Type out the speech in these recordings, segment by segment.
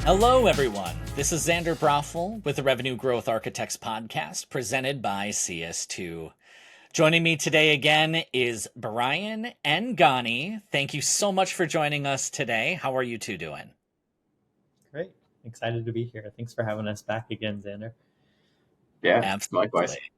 Hello, everyone. This is Xander Broffel with the Revenue Growth Architects podcast presented by CS2. Joining me today again is Brian and Gany. Thank you so much for joining us today. How are you two doing? Great. Excited to be here. Thanks for having us back again, Xander. Yeah, likewise. Absolutely.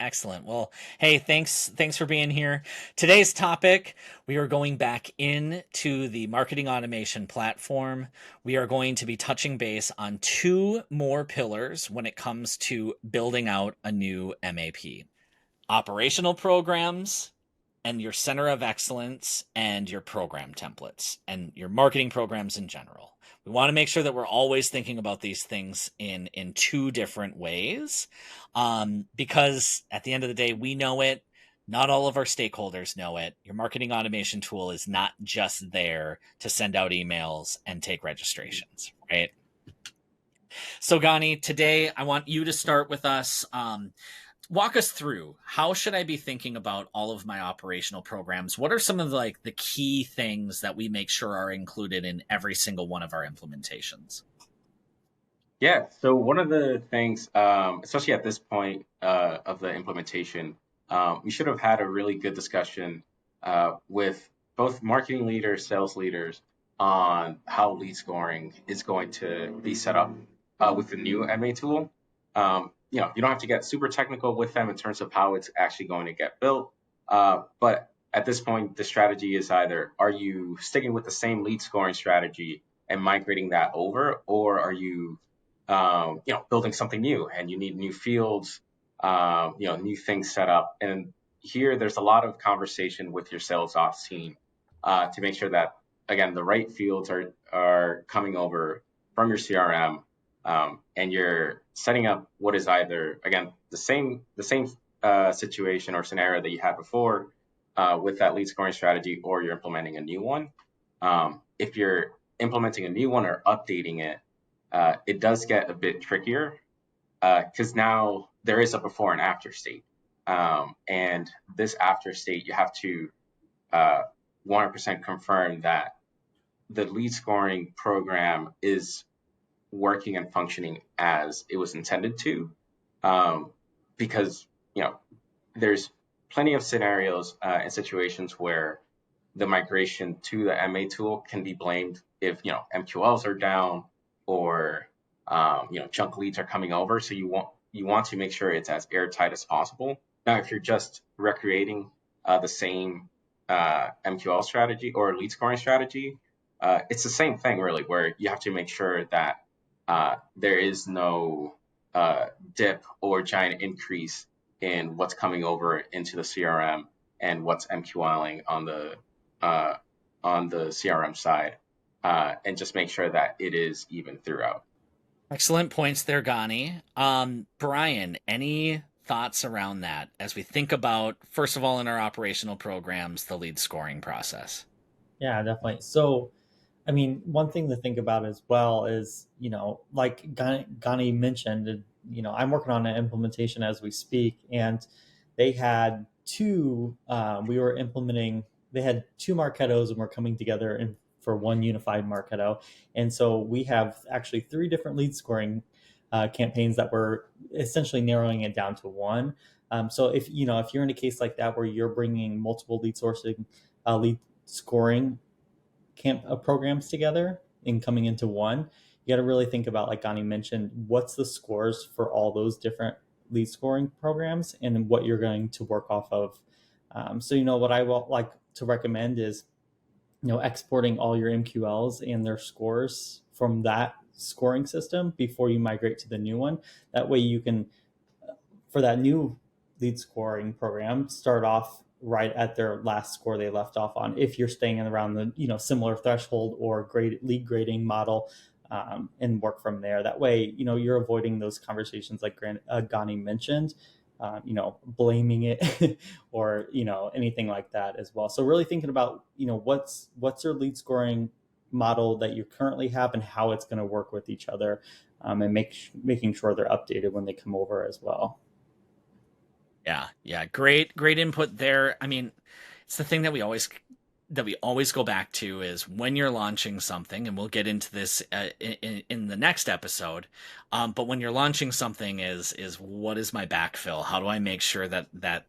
Excellent. Well, hey, thanks for being here. Today's topic, we are going back into the marketing automation platform. We are going to be touching base on two more pillars when it comes to building out a new MAP. Operational programs and your center of excellence and your program templates and your marketing programs in general. We want to make sure that we're always thinking about these things in two different ways, because at the end of the day, we know it. Not all of our stakeholders know it. Your marketing automation tool is not just there to send out emails and take registrations, right? So, Gany, today I want you to start with us. Walk us through, how should I be thinking about all of my operational programs? What are some of the key things that we make sure are included in every single one of our implementations? Yeah, so one of the things, especially at this point of the implementation, we should have had a really good discussion with both marketing leaders, sales leaders on how lead scoring is going to be set up with the new MA tool. You don't have to get super technical with them in terms of how it's actually going to get built. But at this point, the strategy is either, are you sticking with the same lead scoring strategy and migrating that over, or are you, building something new and you need new fields, new things set up. And here, there's a lot of conversation with your sales ops team to make sure that, again, the right fields are coming over from your CRM. And you're setting up what is either, again, the same situation or scenario that you had before with that lead scoring strategy, or you're implementing a new one. If you're implementing a new one or updating it, it does get a bit trickier because now there is a before and after state. And this after state, you have to 100% confirm that the lead scoring program is working and functioning as it was intended to, because there's plenty of scenarios and situations where the migration to the MA tool can be blamed if MQLs are down or junk leads are coming over. So you want to make sure it's as airtight as possible. Now, if you're just recreating the same MQL strategy or lead scoring strategy, it's the same thing really, where you have to make sure that there is no dip or giant increase in what's coming over into the CRM and what's MQLing on the CRM side, and just make sure that it is even throughout. Excellent points there, Gany. Brian, any thoughts around that as we think about, first of all, in our operational programs, the lead scoring process? Yeah, definitely. So, I mean, one thing to think about as well is, like Gany mentioned, I'm working on an implementation as we speak, and they had they had two Marketos and we're coming together for one unified Marketo. And so we have actually three different lead scoring campaigns that we're essentially narrowing it down to one. So if you're in a case like that where you're bringing multiple lead scoring programs together and coming into one, you got to really think about, like Gany mentioned, what's the scores for all those different lead scoring programs and what you're going to work off of. So what I will like to recommend is exporting all your MQLs and their scores from that scoring system before you migrate to the new one. That way you can, for that new lead scoring program, start off right at their last score they left off on, if you're staying around the similar threshold or lead grading model, and work from there. That way you're avoiding those conversations like Gany mentioned, blaming it or anything like that as well. So really thinking about what's your lead scoring model that you currently have and how it's going to work with each other, and making sure they're updated when they come over as well. Yeah. Great input there. I mean, it's the thing that we always that we always go back to is when you're launching something, and we'll get into this in the next episode. But when you're launching something, is what is my backfill? How do I make sure that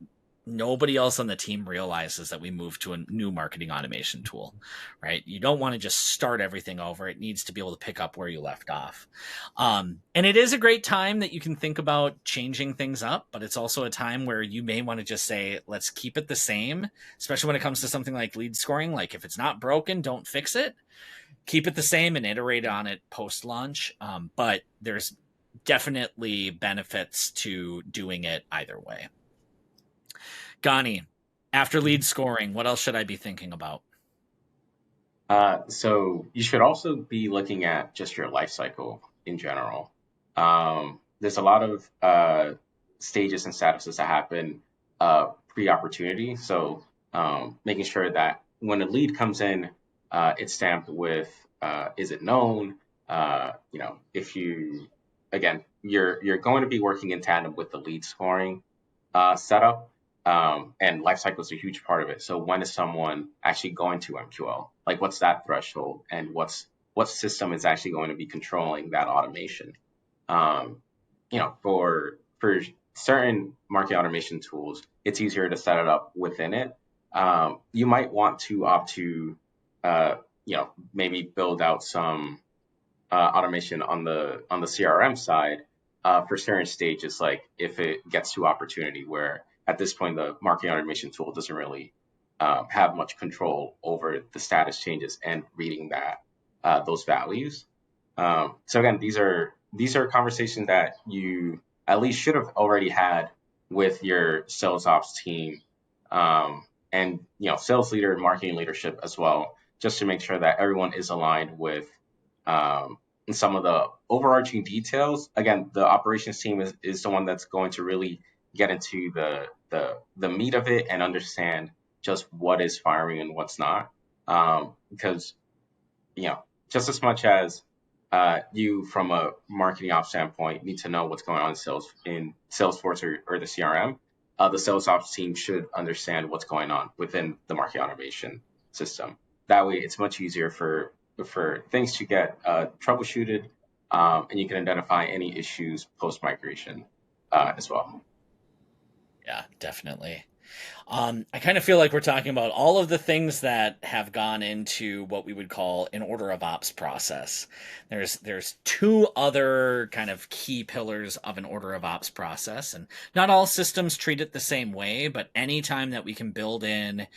nobody else on the team realizes that we moved to a new marketing automation tool, right? You don't want to just start everything over. It needs to be able to pick up where you left off. And it is a great time that you can think about changing things up, but it's also a time where you may want to just say, let's keep it the same, especially when it comes to something like lead scoring. Like if it's not broken, don't fix it. Keep it the same and iterate on it post-launch. But there's definitely benefits to doing it either way. Gany, after lead scoring, what else should I be thinking about? So you should also be looking at just your life cycle in general. There's a lot of stages and statuses that happen pre-opportunity. So making sure that when a lead comes in, it's stamped with is it known? If you again, you're going to be working in tandem with the lead scoring setup. And life cycle is a huge part of it. So when is someone actually going to MQL? Like what's that threshold, and what system is actually going to be controlling that automation? For certain marketing automation tools, it's easier to set it up within it. You might want to opt to, maybe build out some automation on the CRM side for certain stages, like if it gets to opportunity, where at this point the marketing automation tool doesn't really have much control over the status changes and reading those values. So again, these are conversations that you at least should have already had with your sales ops team, and sales leader and marketing leadership as well, just to make sure that everyone is aligned with some of the overarching details. Again, the operations team is the one that's going to really get into the meat of it and understand just what is firing and what's not. Because just as much as you from a marketing ops standpoint need to know what's going on in Salesforce or the CRM, the sales ops team should understand what's going on within the marketing automation system. That way it's much easier for things to get troubleshooted, and you can identify any issues post migration as well. Yeah, definitely. I kind of feel like we're talking about all of the things that have gone into what we would call an order of ops process. There's two other kind of key pillars of an order of ops process, and not all systems treat it the same way, but anytime that we can build in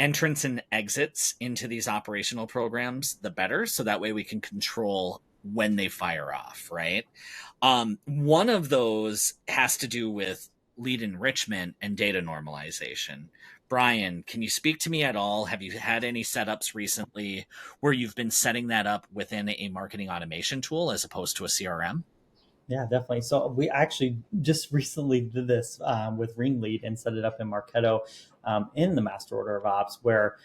entrance and exits into these operational programs, the better. So that way we can control when they fire off, right? One of those has to do with lead enrichment and data normalization. Brian, can you speak to me at all? Have you had any setups recently where you've been setting that up within a marketing automation tool as opposed to a CRM? Yeah, definitely. So we actually just recently did this with Ringlead and set it up in Marketo in the master order of ops, where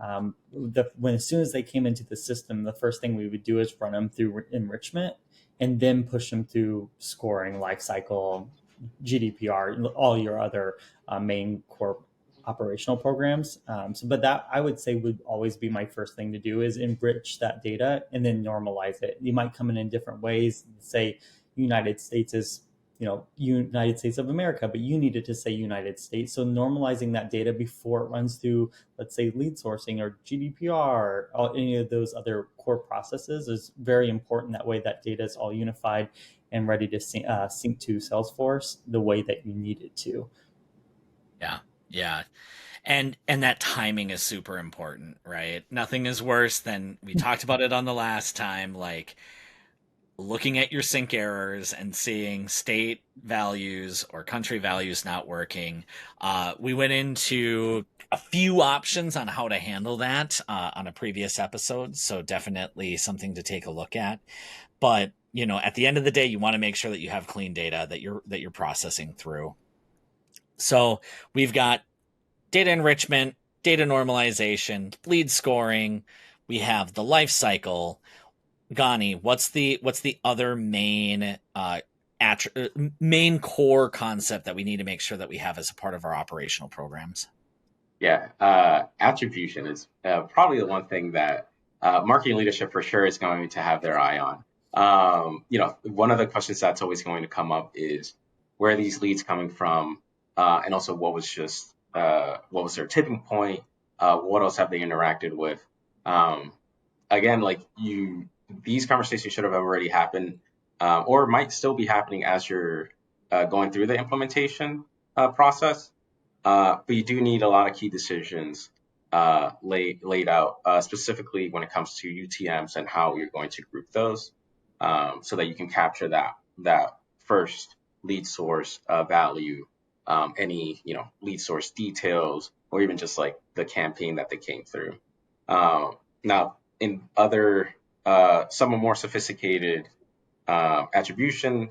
as soon as they came into the system, the first thing we would do is run them through enrichment and then push them through scoring, lifecycle, GDPR, all your other main core operational programs. But that I would say would always be my first thing to do, is enrich that data and then normalize it. You might come in different ways. Say United States is, United States of America, but you needed to say United States. So normalizing that data before it runs through, let's say, lead sourcing or GDPR or any of those other core processes is very important. That way that data is all unified and ready to sync to Salesforce the way that you need it to. Yeah. And that timing is super important, right? Nothing is worse than, we talked about it on the last time, like looking at your sync errors and seeing state values or country values not working. We went into a few options on how to handle that on a previous episode, so definitely something to take a look at. But at the end of the day, you want to make sure that you have clean data that you're processing through. So we've got data enrichment, data normalization, lead scoring. We have the life cycle. Gany, what's the other main main core concept that we need to make sure that we have as a part of our operational programs? Yeah, attribution is probably the one thing that marketing leadership for sure is going to have their eye on. One of the questions that's always going to come up is where are these leads coming from, and also what was their tipping point, what else have they interacted with. Um, Again, these conversations should have already happened, or might still be happening as you're going through the implementation process. But you do need a lot of key decisions laid out, specifically when it comes to UTMs and how you're going to group those, so that you can capture that first lead source value, any lead source details, or even just like the campaign that they came through. Now, in other some more sophisticated attribution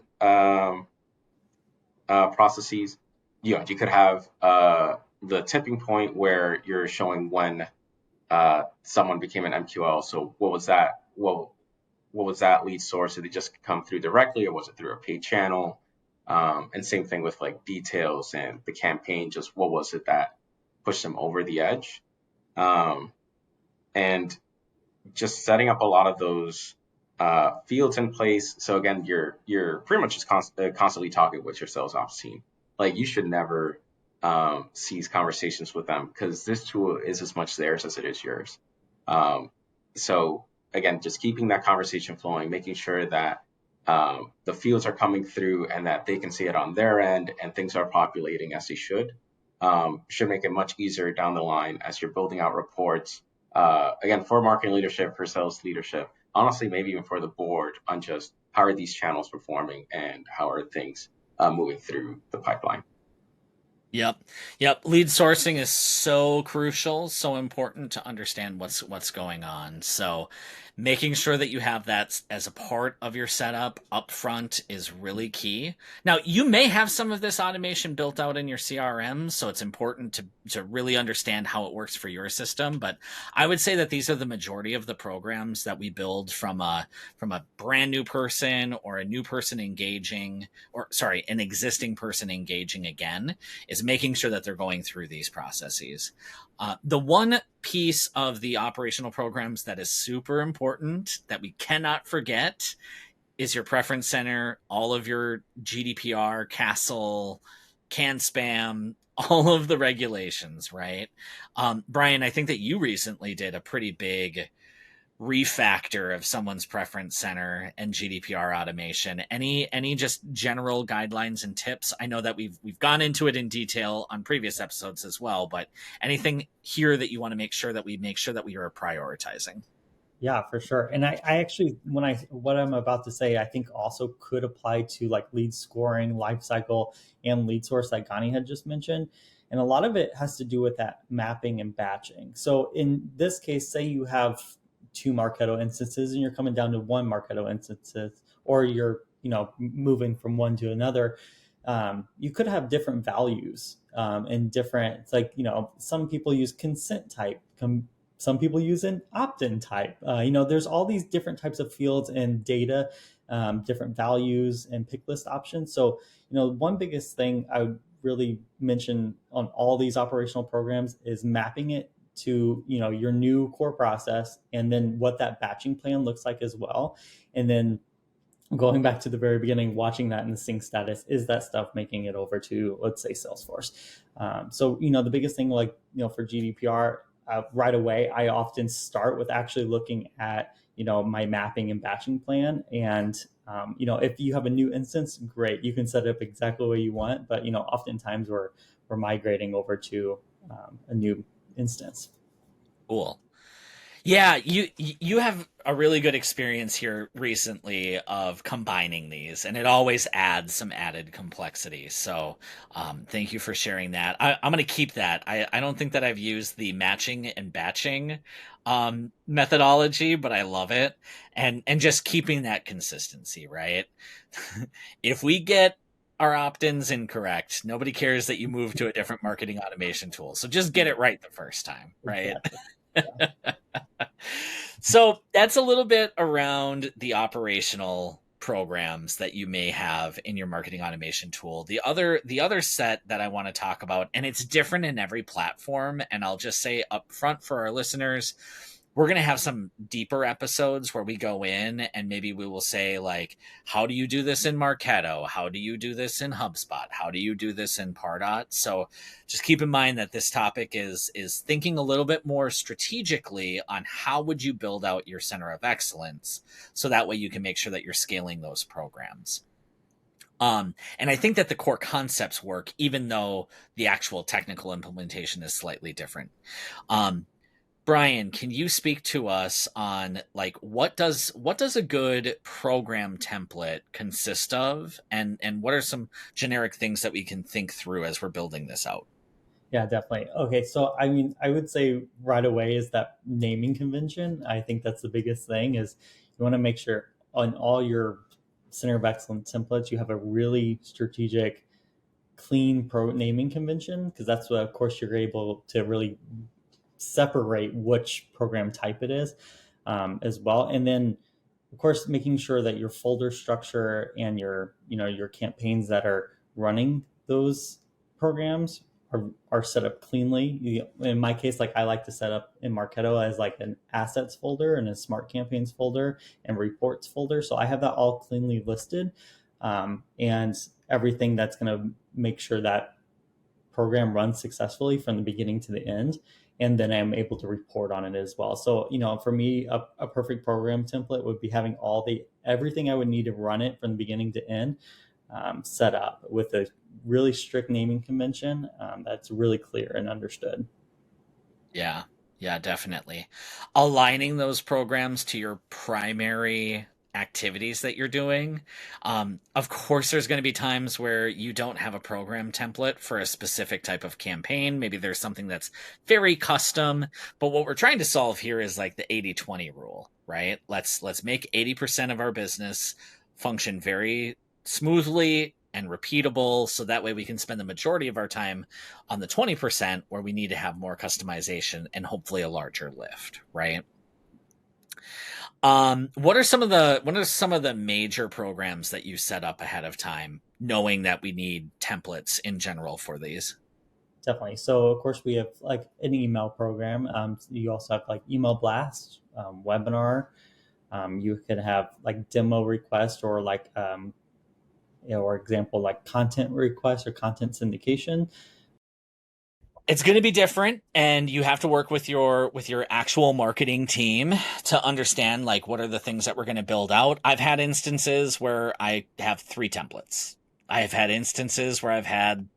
processes, you could have the tipping point where you're showing when someone became an MQL. So what was that? What was that lead source? Did it just come through directly, or was it through a paid channel? And same thing with like details and the campaign. Just what was it that pushed them over the edge? And just setting up a lot of those fields in place. So again, you're pretty much just constantly talking with your sales ops team. Like you should never cease conversations with them, because this tool is as much theirs as it is yours. So again, just keeping that conversation flowing, making sure that the fields are coming through and that they can see it on their end and things are populating as they should make it much easier down the line as you're building out reports. Again, for marketing leadership, for sales leadership, honestly, maybe even for the board, on just how are these channels performing and how are things moving through the pipeline. Yep. Lead sourcing is so crucial, so important to understand what's going on. So making sure that you have that as a part of your setup up front is really key. Now, you may have some of this automation built out in your CRM, so it's important to really understand how it works for your system. But I would say that these are the majority of the programs that we build from a brand new person or a new person engaging, or sorry, an existing person engaging again, is making sure that they're going through these processes. The one piece of the operational programs that is super important that we cannot forget is your preference center, all of your GDPR, CASL, CAN spam, all of the regulations, right? Brian, I think that you recently did a pretty big refactor of someone's preference center and GDPR automation. Any just general guidelines and tips? I know that we've gone into it in detail on previous episodes as well, but anything here that you want to make sure that we are prioritizing? Yeah, for sure. And I actually, what I'm about to say, I think also could apply to like lead scoring, life cycle, and lead source like Gany had just mentioned. And a lot of it has to do with that mapping and batching. So in this case, say you have two Marketo instances and you're coming down to one Marketo instances, or you're moving from one to another. You could have different values and different, it's like some people use consent type, some people use an opt-in type. There's all these different types of fields and data, different values and pick list options. So one biggest thing I would really mention on all these operational programs is mapping it to your new core process, and then what that batching plan looks like as well. And then going back to the very beginning, watching that in the sync status, is that stuff making it over to, let's say, Salesforce? So the biggest thing, for GDPR, right away, I often start with actually looking at my mapping and batching plan. And if you have a new instance, great, you can set it up exactly the way you want. But oftentimes we're migrating over to a new instance. Cool. Yeah, you have a really good experience here recently of combining these, and it always adds some added complexity. So thank you for sharing that. I'm going to keep that. I don't think that I've used the matching and batching methodology, but I love it. And just keeping that consistency, right? If we get our opt-ins incorrect, nobody cares that you move to a different marketing automation tool. So just get it right the first time, right? Exactly. So that's a little bit around the operational programs that you may have in your marketing automation tool. The other set that I want to talk about, and it's different in every platform, and I'll just say up front for our listeners, we're going to have some deeper episodes where we go in and maybe we will say, like, how do you do this in Marketo? How do you do this in HubSpot? How do you do this in Pardot? So just keep in mind that this topic is thinking a little bit more strategically on how would you build out your center of excellence, so that way you can make sure that you're scaling those programs. And I think that the core concepts work, even though the actual technical implementation is slightly different. Brian, can you speak to us on, like, what does a good program template consist of, and what are some generic things that we can think through as we're building this out? Yeah, definitely. Okay, so I mean, I would say right away is that naming convention. I think that's the biggest thing is you want to make sure on all your center of excellence templates, you have a really strategic, clean pro naming convention, because that's what, of course, you're able to really separate which program type it is, as well. And then, of course, making sure that your folder structure and your campaigns that are running those programs are set up cleanly. In my case, like, I like to set up in Marketo as like an assets folder and a smart campaigns folder and reports folder. So I have that all cleanly listed, and everything that's going to make sure that program runs successfully from the beginning to the end. And then I'm able to report on it as well. So, for me, a perfect program template would be having everything I would need to run it from the beginning to end, set up with a really strict naming convention that's really clear and understood. Yeah, definitely. Aligning those programs to your primary activities that you're doing. Of course, there's going to be times where you don't have a program template for a specific type of campaign. Maybe there's something that's very custom, but what we're trying to solve here is like the 80-20 rule, right? Let's make 80% of our business function very smoothly and repeatable, so that way we can spend the majority of our time on the 20% where we need to have more customization and hopefully a larger lift, right? What are some of the major programs that you set up ahead of time, knowing that we need templates in general for these? Definitely. So, of course, we have like an email program. You also have like email blast, webinar. You can have like demo request, or like, or example, like content request or content syndication. It's going to be different, and you have to work with your actual marketing team to understand, like, what are the things that we're going to build out. I've had instances where I have 3 templates. I have had instances where I've had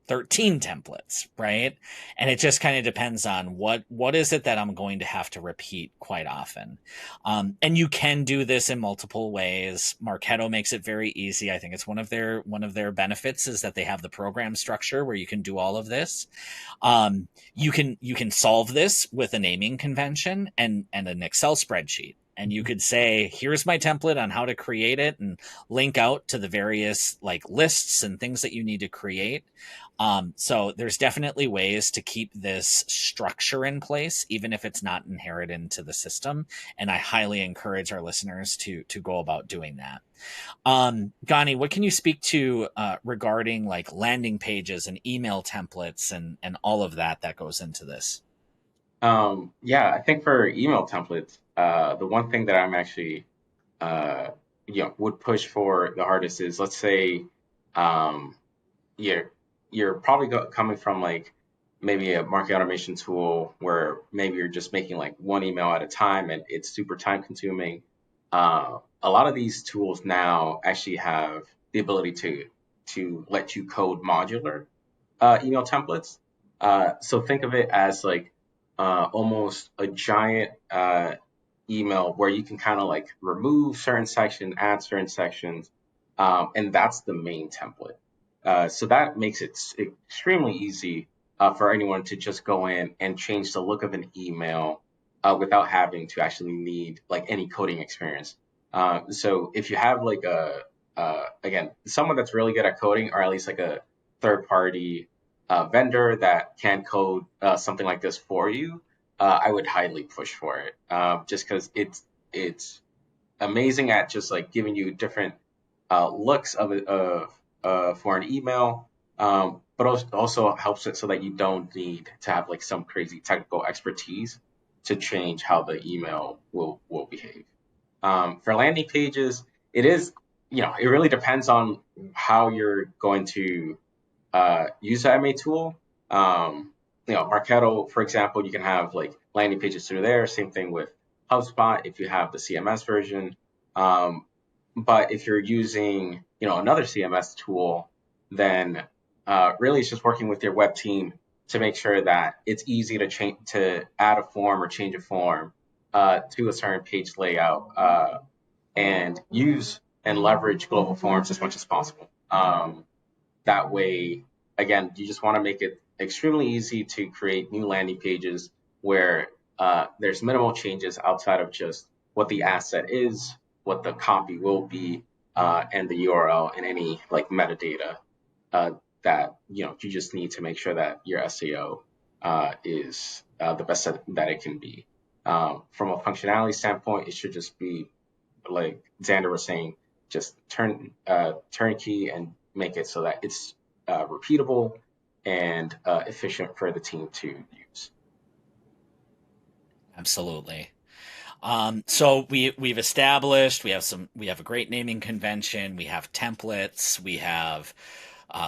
13 templates, right? And it just kind of depends on what is it that I'm going to have to repeat quite often. And you can do this in multiple ways. Marketo makes it very easy. I think it's one of their benefits is that they have the program structure where you can do all of this. You can solve this with a naming convention and an Excel spreadsheet. And you could say, here's my template on how to create it, and link out to the various like lists and things that you need to create. So there's definitely ways to keep this structure in place, even if it's not inherent into the system. And I highly encourage our listeners to go about doing that. Gany, what can you speak to regarding like landing pages and email templates and all of that goes into this? Yeah, I think for email templates, the one thing that I'm actually, would push for the hardest is, let's say, you're probably coming from like maybe a marketing automation tool where maybe you're just making like one email at a time and it's super time consuming. A lot of these tools now actually have the ability to let you code modular email templates. So think of it as like almost a giant email where you can kind of like remove certain sections, add certain sections, and that's the main template. So that makes it extremely easy for anyone to just go in and change the look of an email without having to actually need like any coding experience. So if you have like again, someone that's really good at coding, or at least like a third party vendor that can code something like this for you, I would highly push for it, just because it's amazing at just like giving you different looks for an email, but also helps it so that you don't need to have like some crazy technical expertise to change how the email will behave. For landing pages, it is, it really depends on how you're going to use the MA tool. Marketo, for example, you can have like landing pages through there. Same thing with HubSpot if you have the CMS version. But if you're using, another CMS tool, then really it's just working with your web team to make sure that it's easy to add a form or change a form to a certain page layout, and use and leverage global forms as much as possible. That way, again, you just want to make it extremely easy to create new landing pages where there's minimal changes outside of just what the asset is, what the copy will be, and the URL and any like metadata that you just need to make sure that your SEO is the best that it can be. From a functionality standpoint, it should just be like Xander was saying, just turnkey and make it so that it's repeatable and efficient for the team to use. Absolutely. So we've established we have a great naming convention. We have templates. We have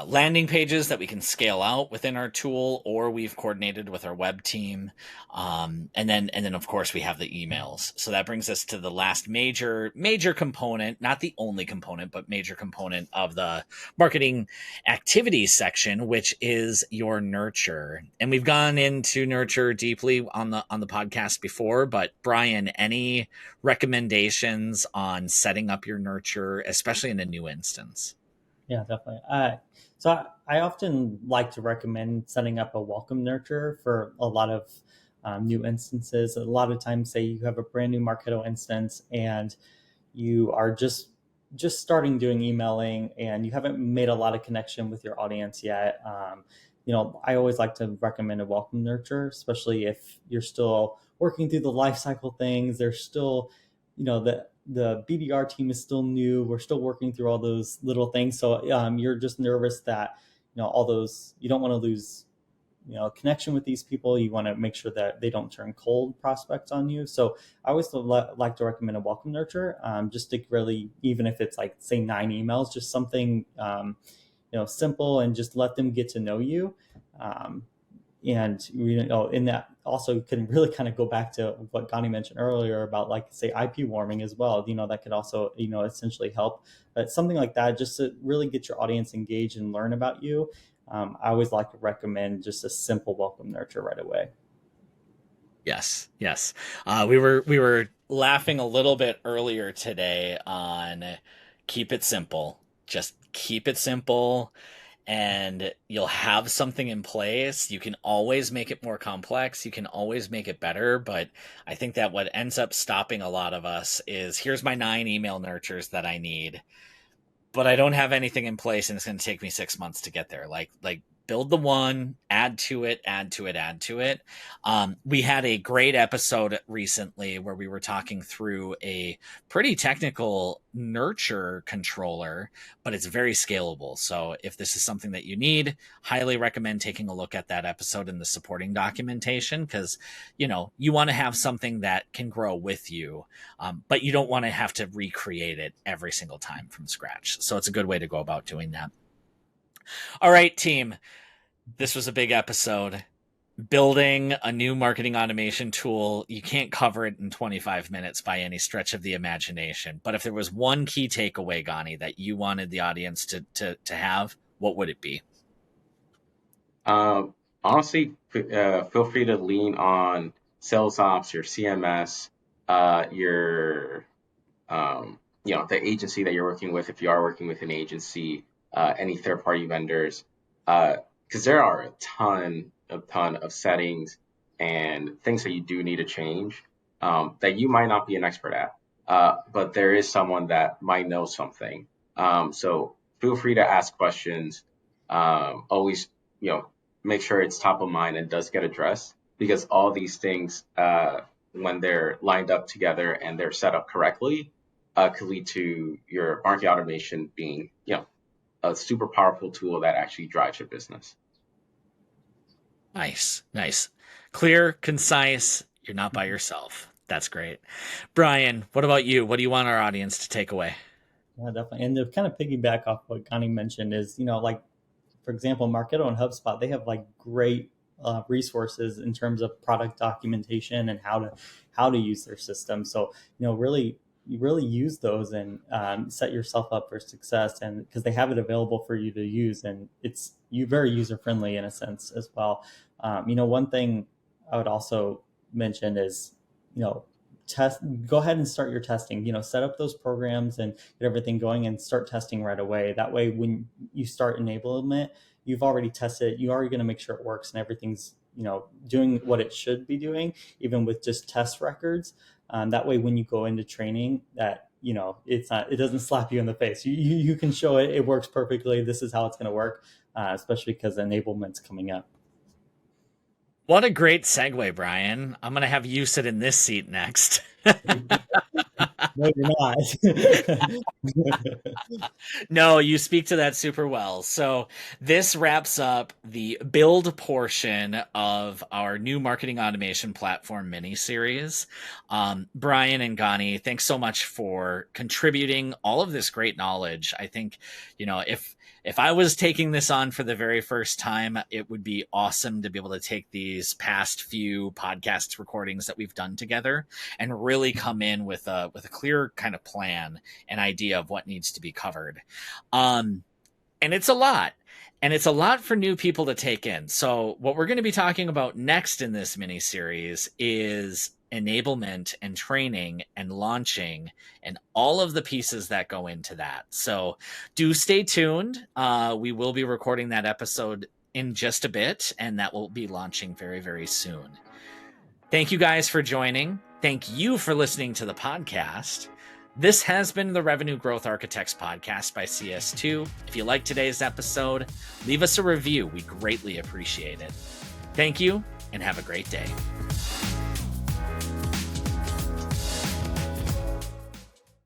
landing pages that we can scale out within our tool, or we've coordinated with our web team. And then of course we have the emails. So that brings us to the last major component, not the only component, but major component of the marketing activities section, which is your nurture. And we've gone into nurture deeply on the podcast before, but Brian, any recommendations on setting up your nurture, especially in a new instance? Yeah, definitely. So I often like to recommend setting up a welcome nurture for a lot of new instances. A lot of times, say you have a brand new Marketo instance and you are just starting doing emailing and you haven't made a lot of connection with your audience yet. I always like to recommend a welcome nurture, especially if you're still working through the life cycle things. There's still, the BDR team is still new. We're still working through all those little things. So you're just nervous that, all those, you don't want to lose, connection with these people. You want to make sure that they don't turn cold prospects on you. So I always like to recommend a welcome nurture, just to really, even if it's like say 9 emails, just something, simple, and just let them get to know you. And in that also can really kind of go back to what Gany mentioned earlier about like say IP warming as well. That could also essentially help. But something like that, just to really get your audience engaged and learn about you. I always like to recommend just a simple welcome nurture right away. Yes. We were laughing a little bit earlier today on keep it simple. Just keep it simple, and you'll have something in place. You can always make it more complex. You can always make it better. But I think that what ends up stopping a lot of us is, here's my 9 email nurtures that I need, but I don't have anything in place, and it's going to take me 6 months to get there. Like build the one, add to it. We had a great episode recently where we were talking through a pretty technical nurture controller, but it's very scalable. So if this is something that you need, highly recommend taking a look at that episode in the supporting documentation, because you want to have something that can grow with you, but you don't want to have to recreate it every single time from scratch. So it's a good way to go about doing that. All right, team. This was a big episode. Building a new marketing automation tool, you can't cover it in 25 minutes by any stretch of the imagination. But if there was one key takeaway, Gany, that you wanted the audience to have, what would it be? Honestly, feel free to lean on sales ops, your CMS, your the agency that you're working with, if you are working with an agency, any third-party vendors, because there are a ton of settings and things that you do need to change, that you might not be an expert at, but there is someone that might know something. So feel free to ask questions. Always, make sure it's top of mind and does get addressed, because all these things, when they're lined up together and they're set up correctly, could lead to your marketing automation being, a super powerful tool that actually drives your business. Nice, nice. Clear, concise. You're not by yourself. That's great. Brian, what about you? What do you want our audience to take away? Yeah, definitely. And to kind of piggyback off what Gany mentioned is, like, for example, Marketo and HubSpot, they have like great resources in terms of product documentation and how to use their system. So, really, you really use those and set yourself up for success, and because they have it available for you to use, and it's very user friendly in a sense as well. One thing I would also mention is, go ahead and start your testing. Set up those programs and get everything going and start testing right away. That way, when you start enablement, you've already tested it. You're already going to make sure it works and everything's doing what it should be doing, even with just test records. That way, when you go into training, that it doesn't slap you in the face. You can show it works perfectly. This is how it's going to work, especially because enablement's coming up. What a great segue, Brian. I'm going to have you sit in this seat next. No, you're not. No, you speak to that super well. So this wraps up the build portion of our new marketing automation platform mini series. Brian and Gany, thanks so much for contributing all of this great knowledge. I think, if I was taking this on for the very first time, it would be awesome to be able to take these past few podcast recordings that we've done together and really come in with a clear kind of plan and idea of what needs to be covered. And it's a lot. And it's a lot for new people to take in. So what we're going to be talking about next in this mini series is enablement and training and launching and all of the pieces that go into that. So do stay tuned. We will be recording that episode in just a bit, and that will be launching very, very soon. Thank you guys for joining. Thank you for listening to the podcast. This has been the Revenue Growth Architects podcast by CS2. If you like today's episode, leave us a review. We greatly appreciate it. Thank you, and have a great day.